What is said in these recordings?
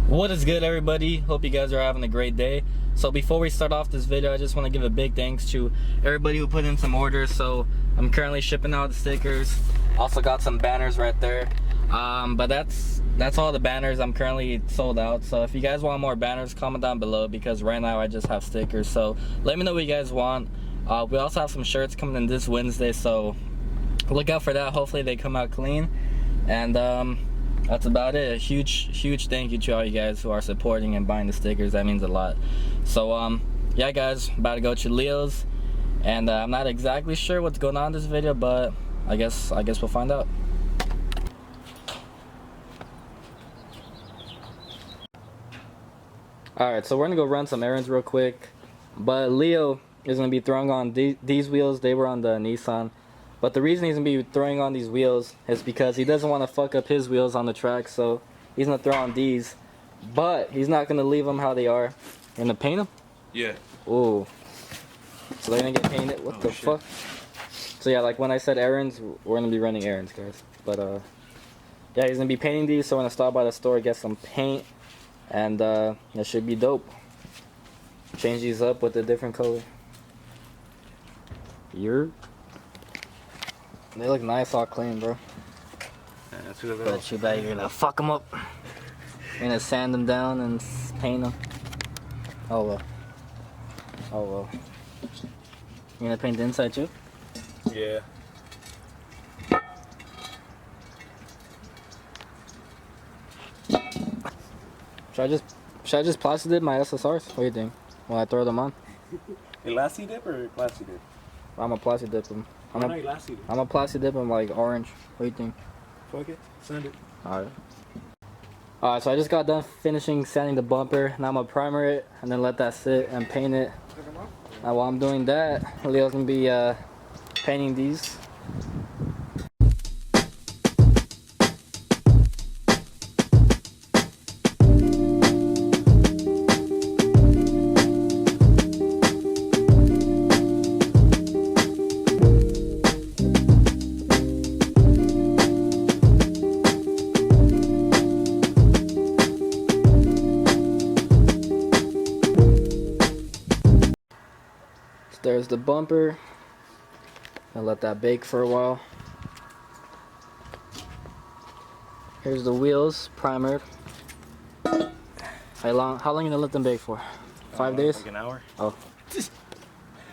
What is good, everybody? Hope you guys are having a great day. So before we start off this video, I just want to give a big thanks to everybody who put in some orders. So I'm currently shipping out the stickers. Also got some banners right there. But that's all the banners. I'm currently sold out. So if you guys want more banners, comment down below, because right now I just have stickers. So let me know what you guys want. We also have some shirts coming in this Wednesday, so look out for that. Hopefully they come out clean. And that's about it. A huge thank you to all you guys who are supporting and buying the stickers. That means a lot. So yeah guys, about to go to Leo's, and I'm not exactly sure what's going on in this video, but I guess we'll find out. Alright, so we're gonna go run some errands real quick, but Leo is gonna be throwing on these wheels. They were on the Nissan. But the reason he's going to be throwing on these wheels is because he doesn't want to fuck up his wheels on the track. So he's going to throw on these. But he's not going to leave them how they are. You're going to paint them? Yeah. Ooh. So they're going to get painted? What the fuck? So yeah, like when I said errands, we're going to be running errands, guys. But yeah, he's going to be painting these. So we're going to stop by the store, get some paint. And that should be dope. Change these up with a different color. They look nice, all clean, bro. Yeah, that's what But too bad you're gonna fuck them up. You're gonna sand them down and paint them. Oh well. Oh well. You're gonna paint the inside too? Yeah. Should I just plastic dip my SSRs? What do you think? When I throw them on? Elastic dip or plastic dip? I'm a plastic dip them. I'm a plastic dip them like orange. What do you think? Fuck it. Send it. Alright, so I just got done finishing sanding the bumper. Now I'm gonna primer it and then let that sit and paint it. Now while I'm doing that, Leo's gonna be painting these. There's the bumper. I'll let that bake for a while. Here's the wheels, primered. How long you gonna let them bake for? 5 days? Like an hour. Oh.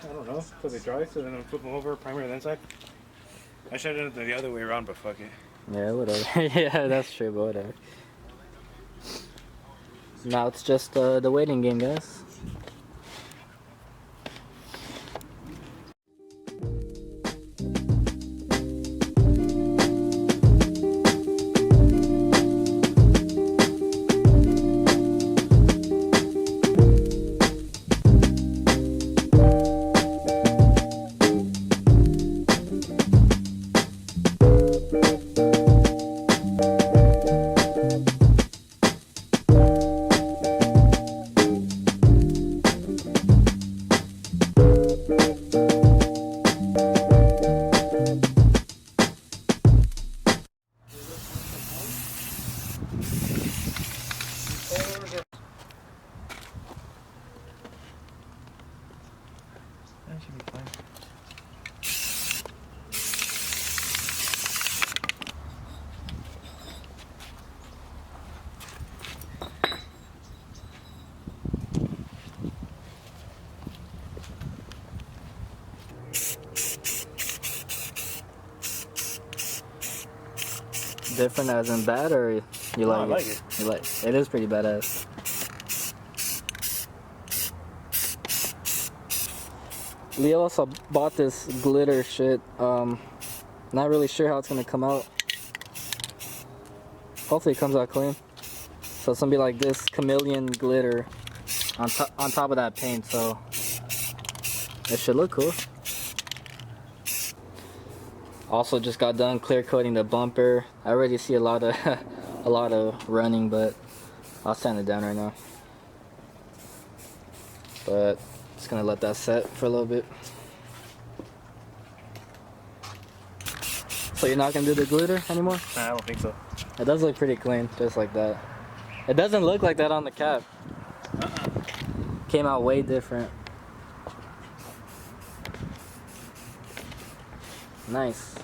I don't know. Because they dry, so then I flip them over, primer the inside. I should have done it the other way around, but fuck it. Yeah, whatever. Yeah, that's true, but whatever. Now it's just the waiting game, guys. That should be fine. Different as in bad, or you like it? I like it. You like it? It is pretty badass. Leo also bought this glitter shit. Not really sure how it's gonna come out. Hopefully it comes out clean. So it's gonna be like this chameleon glitter on top of that paint. So it should look cool. Also just got done clear coating the bumper. I already see a lot of running, but I'll sand it down right now. But just gonna let that set for a little bit. So you're not gonna do the glitter anymore? Nah, I don't think so. It does look pretty clean, just like that. It doesn't look like that on the cap. Came out way different. Nice.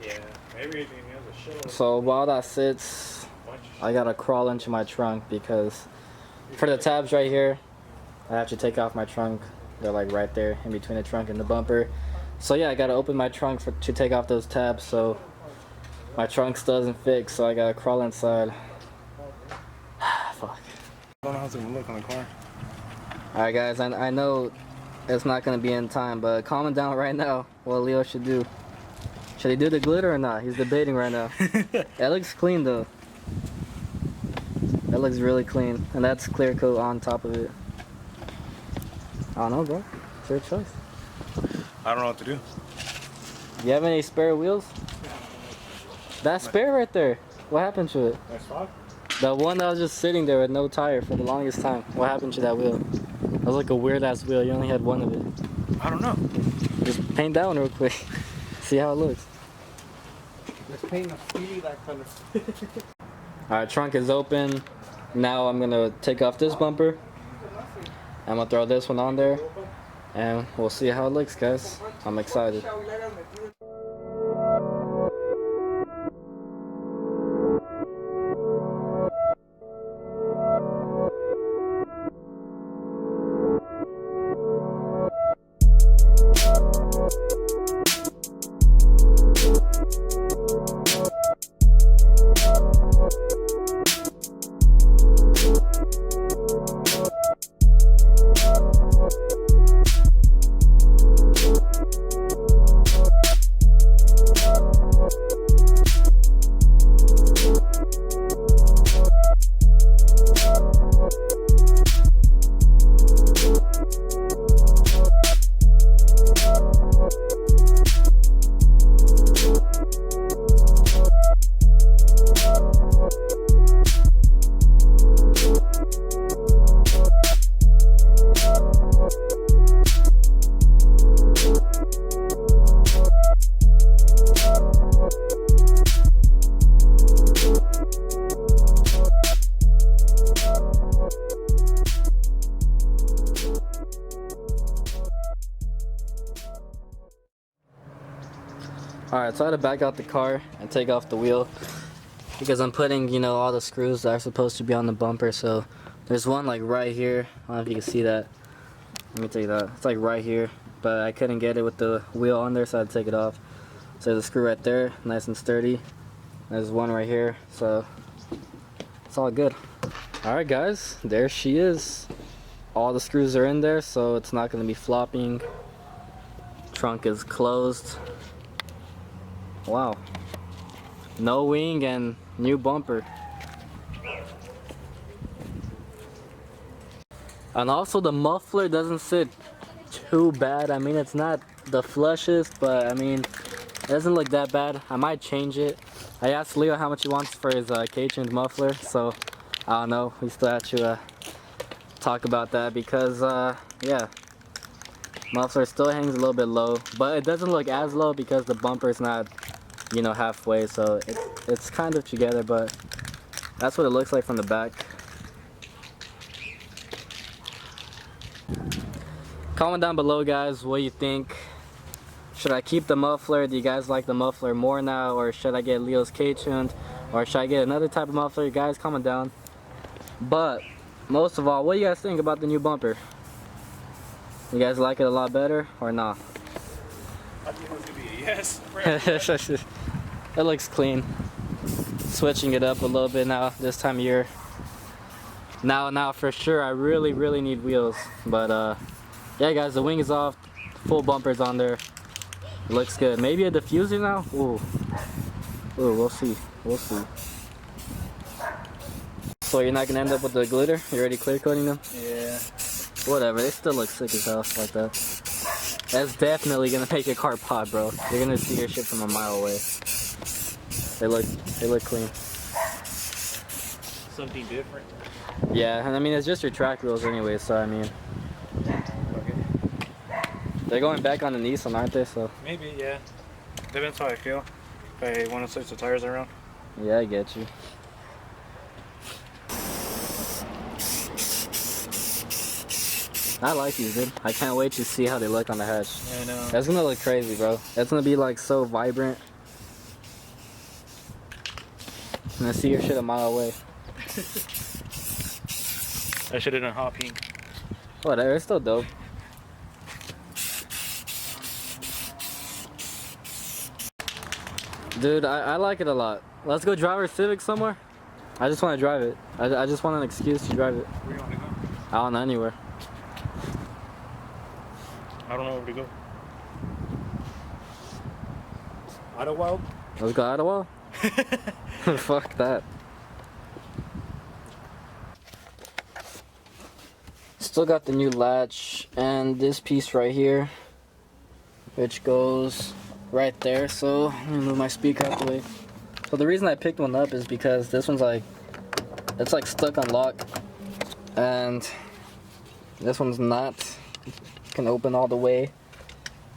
Yeah, everything has a shell. So while that sits, I gotta crawl into my trunk because for the tabs right here, I have to take off my trunk. They're like right there in between the trunk and the bumper. So yeah, I gotta open my trunk to take off those tabs so my trunk still doesn't fix, so I gotta crawl inside. Fuck. I don't know how it's gonna look on the car. Alright guys, I know it's not gonna be in time, but comment down right now what Leo should do. Should he do the glitter or not? He's debating right now. That looks clean though. That looks really clean. And that's clear coat on top of it. I don't know, bro. It's your choice. I don't know what to do. You have any spare wheels? That spare right there. What happened to it? That's fine. The one that was just sitting there with no tire for the longest time. What happened to that wheel? That was like a weird ass wheel. You only had one of it. I don't know. Just paint that one real quick. See how it looks. Let's paint a speedy that color. Alright, trunk is open. Now I'm gonna take off this bumper. I'm gonna throw this one on there. And we'll see how it looks, guys. I'm excited. Alright, so I had to back out the car and take off the wheel because I'm putting, you know, all the screws that are supposed to be on the bumper. So there's one like right here. I don't know if you can see that. Let me take that. It's like right here, but I couldn't get it with the wheel on there, so I had to take it off. So there's a screw right there, nice and sturdy. There's one right here, so it's all good. Alright guys, there she is. All the screws are in there, so it's not going to be flopping. Trunk is closed. Wow. No wing and new bumper. And also the muffler doesn't sit too bad. I mean, it's not the flushest, but I mean, it doesn't look that bad. I might change it. I asked Leo how much he wants for his K-tuned muffler, so I don't know. We still have to talk about that because, yeah, muffler still hangs a little bit low, but it doesn't look as low because the bumper's not, you know, halfway, so it's kind of together, but that's what it looks like from the back. Comment down below, guys, what you think. Should I keep the muffler? Do you guys like the muffler more now, or should I get Leo's K-tuned, or should I get another type of muffler? Guys, comment down. But most of all, what do you guys think about the new bumper? You guys like it a lot better or not? I think it's gonna be a yes. It looks clean. Switching it up a little bit now this time of year. Now for sure I really need wheels, but yeah guys, the wing is off, full bumpers on there. Looks good. Maybe a diffuser now? Ooh, we'll see. So you're not gonna end up with the glitter? You're already clear coating them? Yeah. Whatever, they still look sick as hell like that. That's definitely gonna make your car pop, bro. You're gonna see your shit from a mile away. They look clean. Something different. Yeah, and I mean it's just your track wheels anyway, so I mean. Okay. They're going back on the Nissan, aren't they? So. Maybe, yeah. Depends how I feel. If I want to switch the tires around. Yeah, I get you. I like these, dude. I can't wait to see how they look on the hatch. I know. That's gonna look crazy, bro. That's gonna be like so vibrant. And I see your shit a mile away. I should have done hot pink. Whatever, it's still dope. Dude, I like it a lot. Let's go drive our Civic somewhere. I just want to drive it. I just want an excuse to drive it. Where you want to go? I don't know, anywhere. I don't know where to go. Idlewild? Let's go Ottawa. Fuck that. Still got the new latch and this piece right here, which goes right there. So let me move my speaker out the way. So the reason I picked one up is because this one's like, it's like stuck on lock, and this one's not. Can open all the way.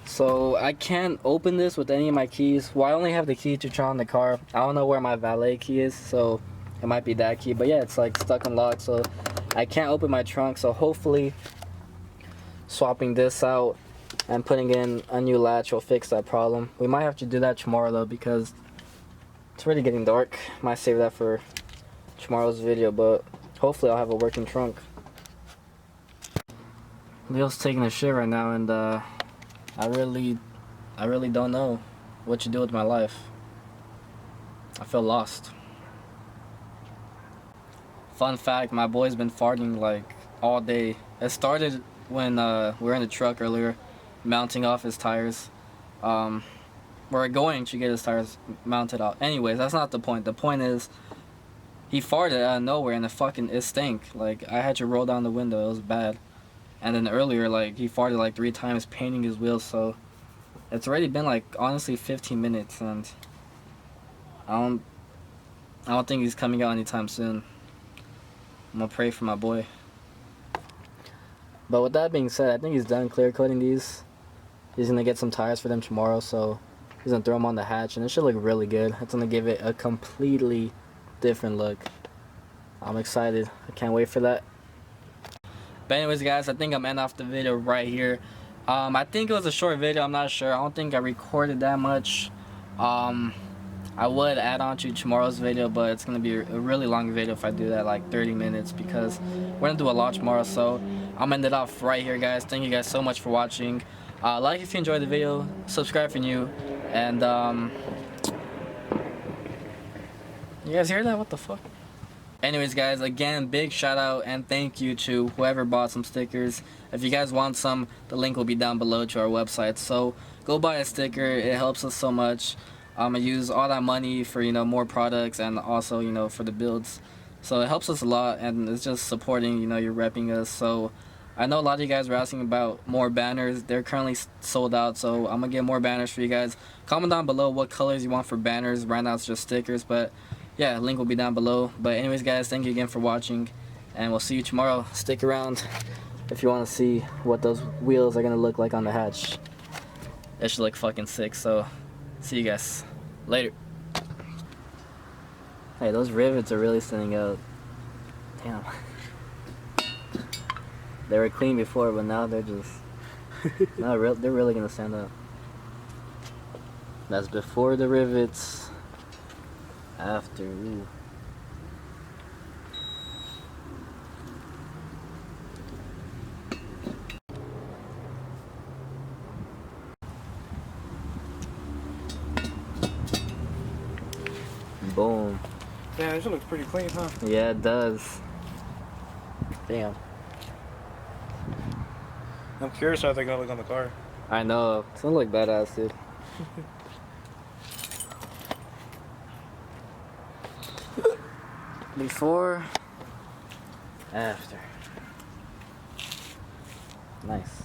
So I can't open this with any of my keys. Well, I only have the key to turn on the car. I don't know where my valet key is, so it might be that key. But yeah, it's like stuck on lock, so I can't open my trunk. So hopefully swapping this out and putting in a new latch will fix that problem. We might have to do that tomorrow though, because it's already getting dark. Might save that for tomorrow's video, but hopefully I'll have a working trunk. Leo's taking a shit right now, and I really don't know what to do with my life. I feel lost. Fun fact, my boy's been farting like all day. It started when we were in the truck earlier, mounting off his tires. We're going to get his tires mounted out. Anyways, that's not the point. The point is, he farted out of nowhere and it stank. Like, I had to roll down the window. It was bad. And then earlier, like, he farted like 3 times painting his wheels, so it's already been like, honestly, 15 minutes, and I don't think he's coming out anytime soon. I'm gonna pray for my boy. But with that being said, I think he's done clear coating these. He's gonna get some tires for them tomorrow, so he's gonna throw them on the hatch, and it should look really good. It's gonna give it a completely different look. I'm excited. I can't wait for that. But anyways, guys, I think I'm ending off the video right here. I think it was a short video. I'm not sure. I don't think I recorded that much. I would add on to tomorrow's video, but it's going to be a really long video if I do that, like 30 minutes, because we're going to do a lot tomorrow. So I'm end it off right here, guys. Thank you guys so much for watching. Like if you enjoyed the video, subscribe if you're new, and you guys hear that? What the fuck? Anyways, guys, again, big shout out and thank you to whoever bought some stickers. If you guys want some, the link will be down below to our website. So go buy a sticker. It helps us so much. I use all that money for, you know, more products, and also, you know, for the builds. So it helps us a lot, and it's just supporting, you know, you're repping us. So I know a lot of you guys were asking about more banners. They're currently sold out, so I'm gonna get more banners for you guys. Comment down below what colors you want for banners. Right now it's just stickers, but yeah, link will be down below. But anyways, guys, thank you again for watching, and we'll see you tomorrow. Stick around if you want to see what those wheels are gonna look like on the hatch. It should look fucking sick. So see you guys later. Hey, those rivets are really standing out. Damn. They were clean before, but now they're just they're really gonna stand out. That's before the rivets. After, ooh. Boom. Yeah, this looks pretty clean, huh? Yeah, it does. Damn. I'm curious how they're gonna look on the car. I know. It's gonna look badass, dude. Before, after. Nice.